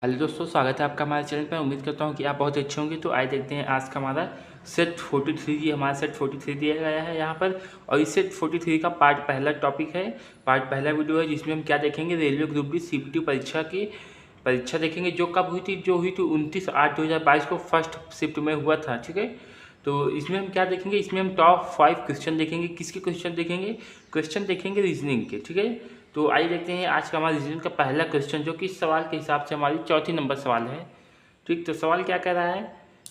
Hello दोस्तों, स्वागत है आपका हमारे चैनल पर। उम्मीद करता हूँ कि आप बहुत अच्छे होंगे। तो आइए देखते हैं आज का हमारा सेट 43। ये हमारा सेट 43 दिया गया है यहाँ पर, और इस सेट 43 का पार्ट पहला टॉपिक है, पार्ट पहला वीडियो है, जिसमें हम क्या देखेंगे, रेलवे ग्रुप डी CPT परीक्षा की परीक्षा देखेंगे, जो कब हुई थी, जो हुई थी 29/8/2022 को फर्स्ट शिफ्ट में हुआ था। ठीक है, तो इसमें हम क्या देखेंगे, इसमें हम टॉप 5 क्वेश्चन देखेंगे। किसके क्वेश्चन देखेंगे? क्वेश्चन देखेंगे रीजनिंग के। ठीक है, तो आइए देखते हैं आज का हमारा रीजनिंग का पहला क्वेश्चन, जो कि इस सवाल के हिसाब से हमारी चौथी नंबर सवाल है। ठीक, तो सवाल क्या कह रहा है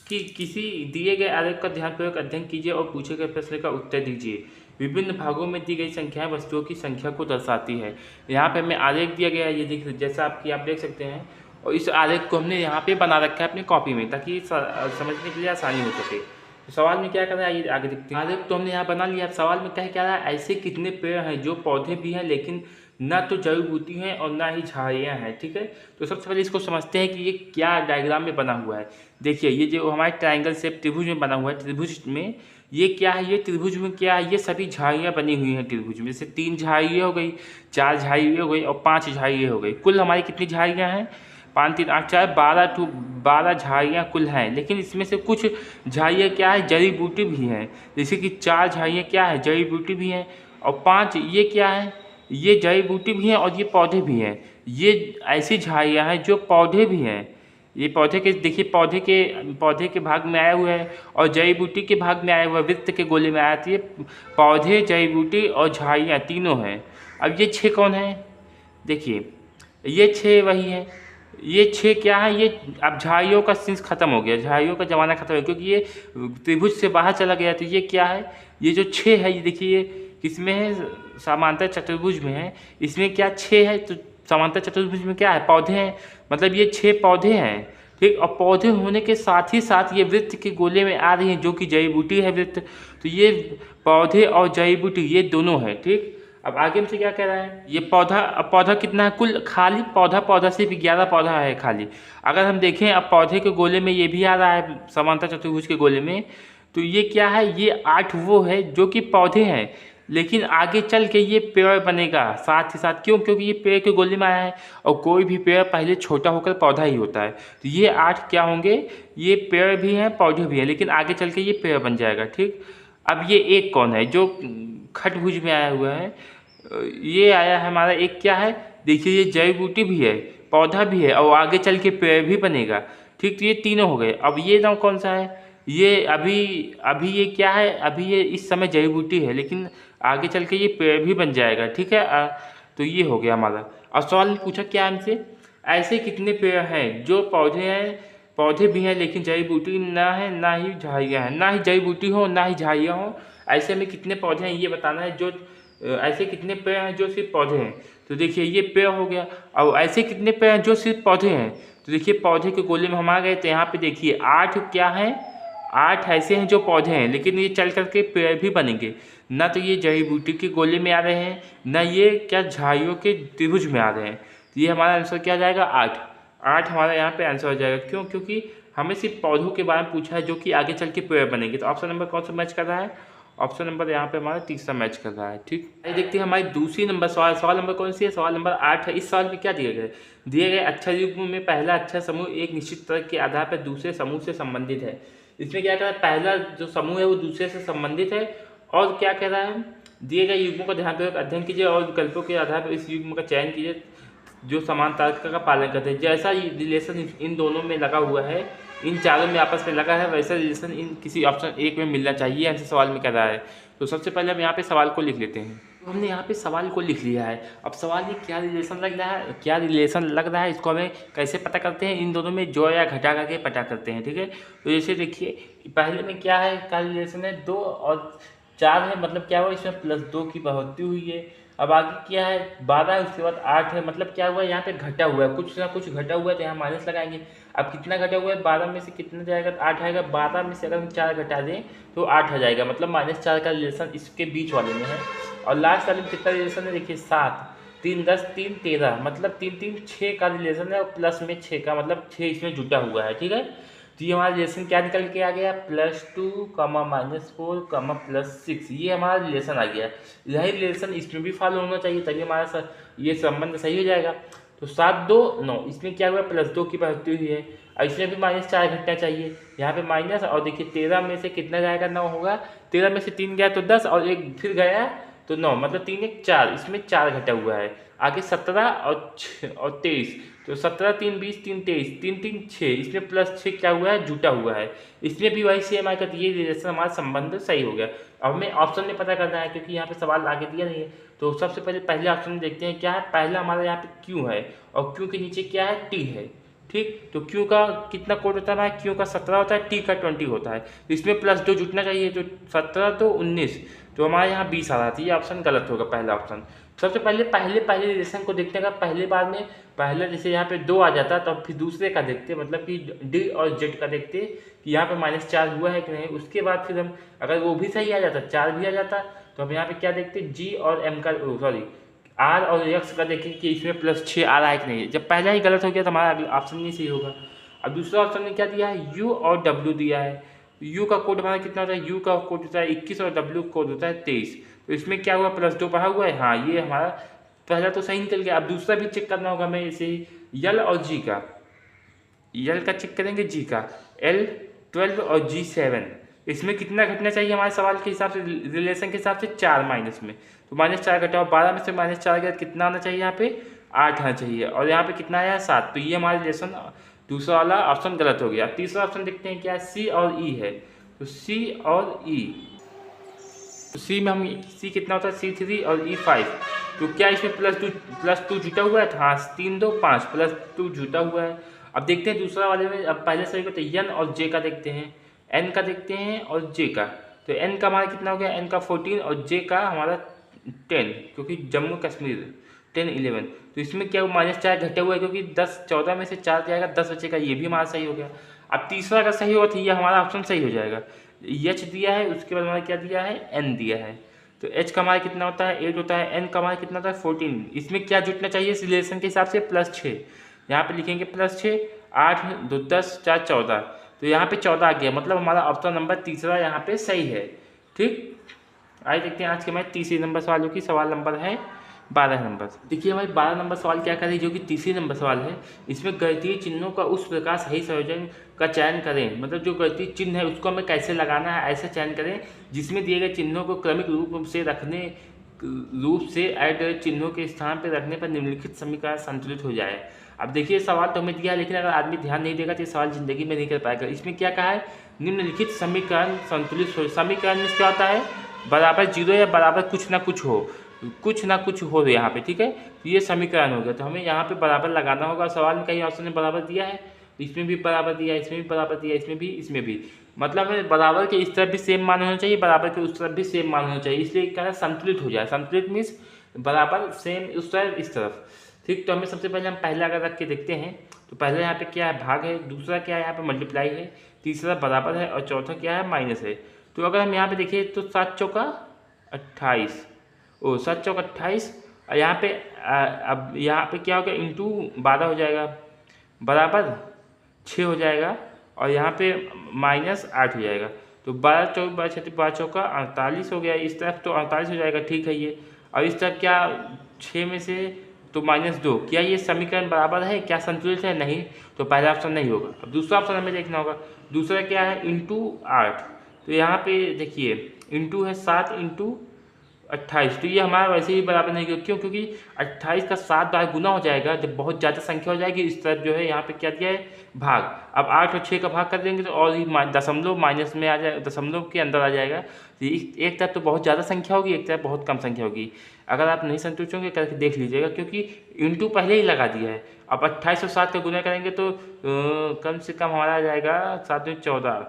कि किसी दिए गए आरेख का ध्यानपूर्वक अध्ययन कीजिए और पूछे गए प्रश्न का उत्तर दीजिए। विभिन्न भागों में दी गई संख्याएं वस्तुओं की संख्या को दर्शाती है। यहाँ पे हमें आरेख दिया गया है, ये देख जैसा आप देख सकते हैं, और इस आरेख को हमने यहाँ पे बना रखा है अपनी कॉपी में, ताकि समझने के लिए आसानी हो सके। तो सवाल में क्या कर रहा है ये आगे देखते हैं। आरेख तो हमने यहाँ बना लिया। अब सवाल में क्या रहा है, ऐसे कितने पेड़ हैं जो पौधे भी हैं लेकिन ना तो जड़ी बूटी हैं और ना ही झाड़ियाँ हैं। ठीक है, तो सबसे पहले इसको समझते हैं कि ये क्या डायग्राम में बना हुआ है। देखिए, ये जो हमारे ट्रायंगल शेप त्रिभुज में बना हुआ है, त्रिभुज में ये क्या है, ये त्रिभुज में क्या है, ये सभी झाड़ियाँ बनी हुई हैं त्रिभुज में। जैसे 3 झाड़ियाँ हो गई, 4 झाड़ियाँ हो गई और 5 झाड़ियाँ हो गई। कुल हमारी कितनी झाड़ियाँ हैं? 5 3 8 4 12 झाड़ियाँ कुल हैं। लेकिन इसमें से कुछ झाड़ियाँ क्या है, जड़ी बूटी भी हैं। जैसे कि 4 झाड़ियाँ क्या है, जड़ी बूटी भी हैं, और 5 ये क्या है, ये जड़ी बूटी भी हैं और ये पौधे भी हैं। ये ऐसी झाड़ियाँ हैं जो पौधे भी हैं। ये पौधे के देखिए, पौधे के भाग में आया हुआ है और जड़ी बूटी के भाग में आया हुआ है, वृत्त के गोले में आया। तो ये पौधे, जड़ी बूटी और झाड़ियाँ तीनों हैं। अब ये 6 कौन है? देखिए, ये 6 वही है। ये 6 क्या है, ये अब झाड़ियों का सीन्स खत्म हो गया, झाड़ियों का ज़माना खत्म हो गया, क्योंकि ये त्रिभुज से बाहर चला गया। तो ये क्या है, ये जो 6 है, ये देखिए, ये किसमें है, समांतर चतुर्भुज में है। इसमें क्या 6 है, तो समांतर चतुर्भुज में क्या है, पौधे हैं। मतलब ये 6 पौधे हैं। ठीक, और पौधे होने के साथ ही साथ ये वृत्त के गोले में आ रही हैं, जो कि जड़ी बूटी है वृत्त। तो ये पौधे और जड़ी बूटी ये दोनों है। ठीक, अब आगे हमसे क्या कह रहा है, ये पौधा, अब पौधा कितना है, कुल खाली पौधा सिर्फ 11 पौधा है खाली। अगर हम देखें, अब पौधे के गोले में ये भी आ रहा है, समांतर चतुर्भुज के गोले में, तो ये क्या है, ये 8 वो है जो कि पौधे हैं। लेकिन आगे चल के ये पेड़ बनेगा साथ ही साथ। क्यों? क्योंकि ये पेड़ के गोले में आया है, और कोई भी पेड़ पहले छोटा होकर पौधा ही होता है। तो ये 8 क्या होंगे, ये पेड़ भी हैं, पौधे भी हैं, लेकिन आगे चल के ये पेड़ बन जाएगा। ठीक, अब ये एक कौन है जो खटभुज में आया हुआ है, ये आया है हमारा एक, क्या है, देखिए, ये जड़ी बूटी भी है, पौधा भी है, और आगे चल के पेड़ भी बनेगा। ठीक, तो ये तीनों हो गए। अब ये नाम कौन सा है, ये अभी अभी ये क्या है, अभी ये इस समय जड़ी बूटी है, लेकिन आगे चल के ये पेड़ भी बन जाएगा। ठीक है, तो ये हो गया हमारा। और सवाल पूछा क्या हमसे, ऐसे कितने पेड़ हैं जो पौधे हैं, पौधे भी हैं लेकिन जड़ी बूटी ना है, ना ही झाड़ियाँ हैं, ना ही जड़ी बूटी हो ना ही झाड़ियाँ हो। ऐसे में कितने पौधे हैं ये बताना है, जो ऐसे कितने पेड़ हैं जो सिर्फ पौधे हैं। तो देखिए, ये पेड़ हो गया। और ऐसे कितने पेड़ हैं जो सिर्फ पौधे हैं, तो देखिए, पौधे के गोले में हम आ गए। तो यहाँ पे देखिए 8 क्या हैं, 8 ऐसे हैं जो पौधे हैं, लेकिन ये चल करके पेड़ भी बनेंगे। ना तो ये जड़ी बूटी के गोले में आ रहे हैं, ना ये क्या झाड़ियों के त्रिभुज में आ रहे हैं। तो ये हमारा आंसर क्या आ जाएगा, 8। 8 हमारा यहाँ पे आंसर हो जाएगा। क्यों? क्योंकि हमें सिर्फ पौधों के बारे में पूछा है जो कि आगे चल के पेड़ बनेंगे। तो ऑप्शन नंबर कौन सा मैच कर रहा है, ऑप्शन नंबर यहाँ पे हमारा तीसरा मैच कर रहा है। ठीक, आइए देखते हैं हमारी दूसरी नंबर सवाल नंबर कौन सी है, सवाल नंबर 8 है। इस सवाल में क्या दिए गए अक्षर युग्म में पहला अक्षर समूह एक निश्चित तर्क के आधार पर दूसरे समूह से संबंधित है। इसमें क्या कह रहा है, पहला जो समूह है वो दूसरे से संबंधित है। और क्या कह रहा है, दिए गए युग्मों का ध्यानपूर्वक अध्ययन कीजिए और विकल्पों के आधार पर इस युग्म का चयन कीजिए जो समान तर्क का पालन करते हैं। जैसा रिलेशन इन दोनों में लगा हुआ है, इन चारों में आपस में लगा है, वैसा रिलेशन इन किसी ऑप्शन एक में मिलना चाहिए, ऐसे सवाल में कह रहा है। तो सबसे पहले हम यहाँ पे सवाल को लिख लेते हैं। तो हमने यहाँ पे सवाल को लिख लिया है। अब सवाल में क्या रिलेशन लग रहा है, इसको हमें कैसे पता करते हैं, इन दोनों में जोड़ या घटा करके पता करते हैं। ठीक है, तो जैसे देखिए, पहले में क्या है, क्या रिलेशन है, 2 और 4 है, मतलब क्या हुआ, इसमें +2 की बढ़ोतरी हुई है। अब आगे क्या है, 12 है, उसके बाद 8 है, मतलब क्या हुआ, यहाँ पे घटा हुआ है, कुछ ना कुछ घटा हुआ है, तो यहाँ माइनस लगाएंगे। अब कितना घटा हुआ है, 12 में से कितना जाएगा, 8 आएगा। 12 में से अगर हम 4 घटा दें तो 8 आ जाएगा, मतलब -4 का रिलेशन इसके बीच वाले में है। और लास्ट वाले में कितना रिलेशन है, देखिए 7 3 10 3 13, मतलब 3 3 6 का रिलेशन है, और प्लस में 6 का, मतलब 6 इसमें जुटा हुआ है। ठीक है, तो ये हमारा रिलेशन क्या निकल के आ गया, +2, -4, +6, ये हमारा रिलेशन आ गया। यही रिलेशन इसमें भी फॉलो होना चाहिए, तभी हमारा ये संबंध सही हो जाएगा। तो 7 2 9, इसमें क्या हुआ +2 की बढ़ती हुई है। और इसमें भी -4 घटना चाहिए, यहाँ पे माइनस, और देखिए 13 में से कितना जाएगा 9 होगा, 13 में से 3 गया तो 10 और 1 फिर गया तो 9, मतलब 3 1 4, इसमें 4 घटा हुआ है। आगे 17 और 23, तो 17 3 20 3 23 3 3 6, इसमें +6 क्या हुआ है जुटा हुआ है। इसमें भी वही सेम आएगा, तो ये रिलेशन हमारा संबंध सही हो गया। अब हमें ऑप्शन में पता करना है क्योंकि यहाँ पे सवाल आगे दिया नहीं है। तो सबसे पहले ऑप्शन में देखते हैं क्या है। पहला हमारा यहाँ पे क्यू है और क्यू के नीचे क्या है टी है, ठीक। तो क्यू का कितना कोड होता है, क्यू का 17 होता है, टी का 20 होता है। तो इसमें +2 जुटना चाहिए, तो 17 तो 19, तो हमारे यहाँ 20 आ रहा था। ये ऑप्शन गलत होगा, पहला ऑप्शन। सबसे पहले रिलेशन को देखने का, पहले बार में पहले जैसे यहाँ पे 2 आ जाता तो फिर दूसरे का देखते, मतलब कि डी और जेड का देखते कि यहाँ पे -4 हुआ है कि नहीं। उसके बाद फिर हम अगर वो भी सही आ जाता, 4 भी आ जाता, तो हम यहाँ पे क्या देखते जी और एम का, सॉरी आर और एक्स का देखें कि इसमें +6 आ रहा है कि नहीं। जब पहला ही गलत हो गया तो हमारा अगला ऑप्शन नहीं सही होगा। अब दूसरा ऑप्शन में क्या दिया है, यू और डब्ल्यू दिया है। यू का कोड हमारा कितना होता है, यू का कोड होता है 21 और डब्ल्यू कोड होता है 23। तो इसमें क्या हुआ +2 बढ़ा हुआ है, हाँ ये हमारा पहला तो सही निकल गया। अब दूसरा भी चेक करना होगा हमें, इसे यल और जी का, यल का चेक करेंगे, जी का L12 और G7, इसमें कितना घटना चाहिए हमारे सवाल के हिसाब से, रिलेशन के हिसाब से 4 माइनस में, तो -4 घटाओ, 12 में से -4 गया कितना आना चाहिए यहाँ पे 8 आना चाहिए, और यहाँ पे कितना आया 7। तो ये हमारा रिलेशन दूसरा वाला ऑप्शन गलत हो गया। तीसरा ऑप्शन देखते हैं क्या है, सी और ई है। तो सी और ई, तो सी में हम सी कितना होता है C3 और E5, तो क्या इसमें +2 जुटा हुआ है, हाँ 3 2 5 +2 जुटा हुआ है। अब देखते हैं दूसरा वाले में, अब पहले सही तो एन और जे का देखते हैं, एन का देखते हैं और जे का। तो एन का हमारा कितना हो गया, एन का 14 और जे का हमारा 10, क्योंकि जम्मू कश्मीर 10 11। तो इसमें क्या -4 घटे हुआ है, क्योंकि 10 14 में से 4 जाएगा 10 बचेगा, ये भी हमारा सही हो गया। अब तीसरा का सही होगा तो ये हमारा ऑप्शन सही हो जाएगा। एच दिया है, उसके बाद हमारा क्या दिया है, एन दिया है। तो एच का हमारा कितना होता है 8 होता है, एन का हमारा कितना होता है 14। इसमें क्या जुटना चाहिए इस रिलेशन के हिसाब से, +6, यहाँ पे लिखेंगे +6, 8 2 10 4 14, तो यहाँ पे 14 आ गया, मतलब हमारा ऑप्शन नंबर तीसरा यहाँ पे सही है, ठीक। आइए देखते हैं आज के हमारे तीसरे नंबर सवालों की, सवाल नंबर है 12 नंबर। देखिए हमारे 12 नंबर सवाल क्या करें, जो कि तीसरे नंबर सवाल है। इसमें गणितीय चिन्हों का उस प्रकार सही संयोजन का चयन करें, मतलब जो गणितीय चिन्ह है उसको हमें कैसे लगाना है, ऐसे चयन करें जिसमें दिए गए चिन्हों को क्रमिक रूप से ऐड चिन्हों के स्थान पर रखने पर निम्नलिखित समीकरण संतुलित हो जाए। अब देखिए सवाल तो हमें दिया है, लेकिन अगर आदमी ध्यान नहीं देगा तो ये सवाल जिंदगी में नहीं कर पाएगा। इसमें क्या कहा है, निम्नलिखित समीकरण संतुलित हो। समीकरण में क्या होता है, बराबर 0 या बराबर कुछ ना कुछ हो यहाँ पे, ठीक है। तो ये समीकरण हो गया, तो हमें यहाँ पे बराबर लगाना होगा। सवाल में कई ऑप्शन ने बराबर दिया है, तो इसमें भी बराबर दिया है, इसमें भी बराबर दिया है, इसमें भी, मतलब हमें बराबर के इस तरफ भी सेम मान होना चाहिए, बराबर के उस तरफ भी सेम मान होना चाहिए, इसलिए क्या है संतुलित हो जाए। संतुलित मीन्स बराबर सेम उस तरफ इस तरफ, ठीक। तो हमें सबसे पहले हम पहला अगर रख के देखते हैं, तो पहले यहाँ पे क्या है भाग है, दूसरा क्या है यहाँ पे मल्टीप्लाई है, तीसरा बराबर है, और चौथा क्या है माइनस है। तो अगर हम यहाँ पे देखें तो 7 चौका 28, 7 चौका 28, और यहाँ पे अब यहाँ पे क्या होगा, इंटू 12 हो जाएगा, बराबर 6 हो जाएगा, और यहाँ पे -8 हो जाएगा। तो 12 चौक 12 चौका 48 हो गया, इस तरफ तो 48 हो जाएगा, ठीक है ये। और इस तरफ क्या 6 में से तो -2, क्या ये समीकरण बराबर है, क्या संतुलित है, नहीं, तो पहला ऑप्शन नहीं होगा। अब दूसरा ऑप्शन हमें देखना होगा, दूसरा क्या है इंटू 8, तो यहाँ पे देखिए इंटू है 7 इंटू 28, तो ये हमारा वैसे ही बराबर नहीं होगा, क्यों, क्योंकि 28 का 7 बार गुना हो जाएगा, जब बहुत ज़्यादा संख्या हो जाएगी इस तरफ जो है यहाँ पे क्या दिया है भाग। अब 8 और 6 का भाग कर देंगे तो और ही दशमलव माइनस में आ जाए, दशमलव के अंदर आ जाएगा। तो एक तरफ तो बहुत ज़्यादा संख्या होगी, एक तरफ बहुत कम संख्या होगी। अगर आप नहीं संतुष्ट होंगे करके देख लीजिएगा, क्योंकि इंटू पहले ही लगा दिया है। अब 28 और 7 का गुना करेंगे तो कम से कम हमारा आ जाएगा 7 में 14,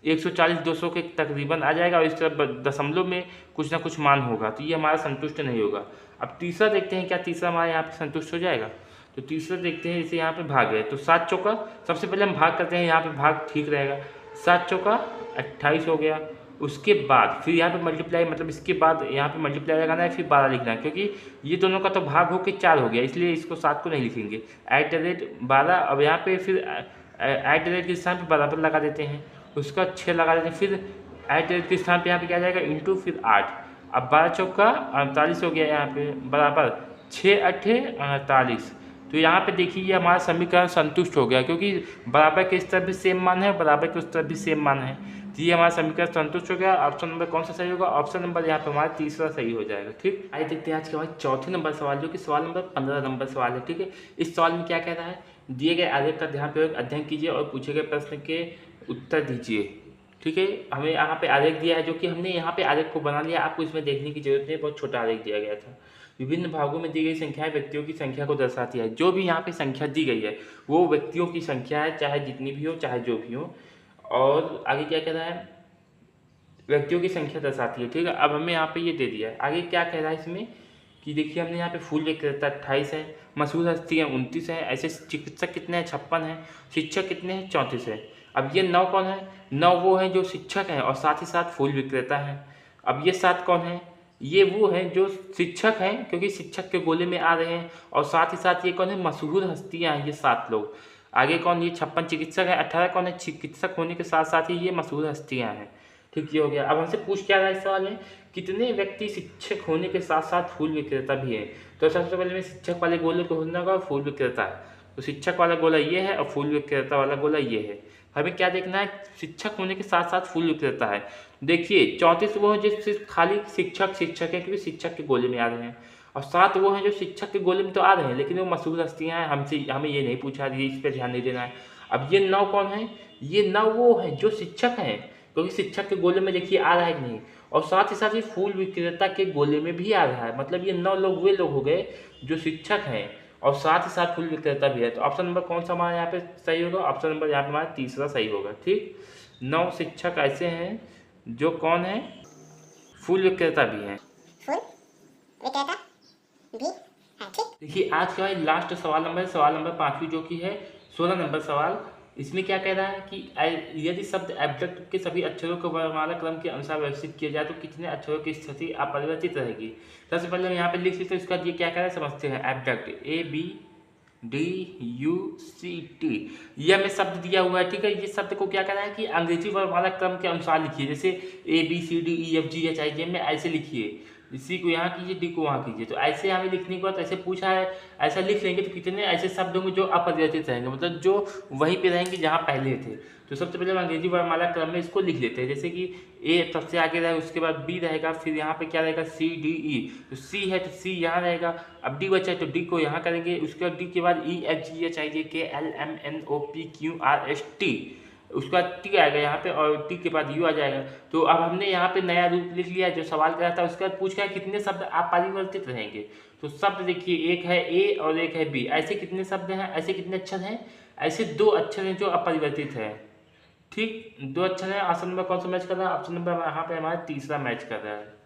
140 200 के तकरीबन आ जाएगा, और इस तरफ दशमलव में कुछ ना कुछ मान होगा, तो ये हमारा संतुष्ट नहीं होगा। अब तीसरा देखते हैं, क्या तीसरा हमारे यहाँ पे संतुष्ट हो जाएगा। तो तीसरा देखते हैं, इसे यहाँ पे भाग है, तो 7 चौका, सबसे पहले हम भाग करते हैं, यहाँ पे भाग ठीक रहेगा, 7 चौका 28 हो गया। उसके बाद फिर यहाँ पे मल्टीप्लाई, मतलब इसके बाद यहाँ पे मल्टीप्लाई लगाना है, फिर 12 लिखना है, क्योंकि ये दोनों का तो भाग होकर 4 हो गया, इसलिए इसको 7 को नहीं लिखेंगे, @12। अब यहाँ पे फिर @ के स्थान पर बराबर लगा देते हैं, उसका 6 लगा देते हैं, फिर @ के स्थान पे यहाँ पे क्या जाएगा इंटू फिर 8। अब 12 चौका 48 हो गया, यहाँ पे बराबर 6 8 48, तो यहाँ पे देखिए ये हमारा समीकरण संतुष्ट हो गया, क्योंकि बराबर के इस तरफ भी सेम मान है, बराबर के उस तरफ भी सेम मान है, तो ये हमारा समीकरण संतुष्ट हो गया। ऑप्शन नंबर कौन सा सही होगा? ऑप्शन नंबर यहाँ पे हमारा तीसरा सही हो जाएगा। ठीक, आइए देखते हैं आज के हमारे चौथे नंबर सवाल, जो कि सवाल नंबर 15 नंबर सवाल है। ठीक है, इस सवाल में क्या कह रहा है? दिए गए आलेख का ध्यानपूर्वक अध्ययन कीजिए और पूछे गए प्रश्न के उत्तर दीजिए। ठीक है, हमें यहाँ पे आलेख दिया है, जो कि हमने यहाँ पे आलेख को बना लिया, आपको इसमें देखने की जरूरत नहीं, बहुत छोटा आलेख दिया गया था। विभिन्न भागों में दी गई संख्याएं व्यक्तियों की संख्या को दर्शाती है। जो भी यहाँ पे संख्या दी गई है वो व्यक्तियों की संख्या है, चाहे जितनी भी हो, चाहे जो भी हो। और आगे क्या कह रहा है? व्यक्तियों की संख्या दर्शाती है। ठीक है, अब हमें यहाँ पे ये दे दिया है। आगे क्या कह रहा है इसमें कि देखिए, हमने यहाँ पे फूल विक्रेता 28 है, मशहूर हस्तियाँ 29 है, ऐसे चिकित्सक कितने हैं? 56 है, शिक्षक कितने हैं? 34 है। अब ये 9 कौन है? 9 वो हैं जो शिक्षक हैं और साथ ही साथ फूल विक्रेता हैं। अब ये 7 कौन है? ये वो हैं जो शिक्षक हैं, क्योंकि शिक्षक के गोले में आ रहे हैं, और साथ ही साथ ये कौन है? मशहूर हस्तियाँ हैं, ये 7 लोग। आगे कौन? ये 56 चिकित्सक है, 18 कौन है? चिकित्सक होने के साथ साथ ही ये मशहूर हस्तियाँ हैं। ठीक, ये हो गया। अब हमसे पूछ क्या रहा है इस सवाल में? कितने व्यक्ति शिक्षक होने के साथ साथ फूल विक्रेता भी हैं? तो सबसे पहले मैं शिक्षक वाले गोले को ढूंढना होगा, फूल विक्रेता है, तो शिक्षक वाला गोला ये है और फूल विक्रेता वाला गोला ये है। हमें क्या देखना है? शिक्षक होने के साथ साथ फूल विक्रेता है। देखिए 34 वो है जो सिर्फ खाली शिक्षक है, क्योंकि शिक्षक के गोले में आ रहे हैं, और 7 वो हैं जो शिक्षक के गोले में तो आ रहे हैं, लेकिन वो मशहूर हस्तियाँ हैं, हमें ये नहीं पूछा, इस पर ध्यान नहीं देना है। अब ये 9 कौन है? ये 9 वो हैं जो शिक्षक हैं, क्योंकि शिक्षक के गोले में देखिए आ रहा है कि नहीं, और साथ ही साथ ये फूल विक्रेता के गोले में भी आ रहा है। मतलब ये 9 लोग वे लोग हो गए जो शिक्षक हैं और साथ ही साथ फूल विक्रेता भी है। तो ऑप्शन नंबर कौन सा हमारा यहाँ पे सही होगा? ऑप्शन नंबर यहाँ पे हमारा तीसरा सही होगा। ठीक, 9 शिक्षक ऐसे हैं जो कौन है? फूल विक्रेता भी हैं। फूल विक्रेता भी है। ठीक, देखिए आज का लास्ट सवाल नंबर 5वीं, जो कि है 16 नंबर सवाल। इसमें क्या कह रहा है कि यदि शब्द एब्जैक्ट के सभी अक्षरों को वर्णमाला क्रम के अनुसार व्यवस्थित किया जाए तो कितने अक्षरों की स्थिति अपरिवर्तित रहेगी? सबसे पहले हम यहाँ पे लिख लेते हैं, इसका ये क्या कह रहा है समझते हैं। एब्जैक्ट ABDUCT, ये हमें शब्द दिया हुआ है। ठीक है, ये शब्द को क्या कह रहा है कि अंग्रेजी वर्णमाला क्रम के अनुसार लिखिए, जैसे ABCDEFGHIJ में ऐसे लिखिए, सी को यहाँ कीजिए, डी को वहाँ कीजिए। तो ऐसे हमें लिखने के बाद ऐसे पूछा है, ऐसा लिख लेंगे तो कितने ऐसे शब्द होंगे जो अपरिवर्तित रहेंगे, मतलब जो वहीं पे रहेंगे जहाँ पहले थे। तो सबसे पहले हम अंग्रेजी वर्णमाला क्रम में इसको लिख लेते हैं, जैसे कि ए सबसे आगे रहेगा, उसके बाद बी रहेगा, फिर यहाँ पे क्या रहेगा? CDE। तो सी है तो सी यहाँ रहेगा। अब डी बचा है तो डी को यहाँ करेंगे, उसके बाद डी के बाद EFGHIJKLMNOPQRST, उसका टी आएगा यहाँ पे और टी के बाद यू आ जाएगा। तो अब हमने यहाँ पे नया रूप लिख लिया जो सवाल कर रहा था। उसके बाद पूछ गया कितने शब्द अपरिवर्तित रहेंगे। तो शब्द देखिए, एक है ए और एक है बी, ऐसे कितने शब्द हैं? ऐसे कितने अक्षर हैं? ऐसे 2 अक्षर हैं जो अपरिवर्तित है। ठीक, 2 अक्षर है। ऑप्शन नंबर कौन सा मैच कर रहा है? ऑप्शन नंबर यहाँ पे हमारा तीसरा मैच कर रहा है।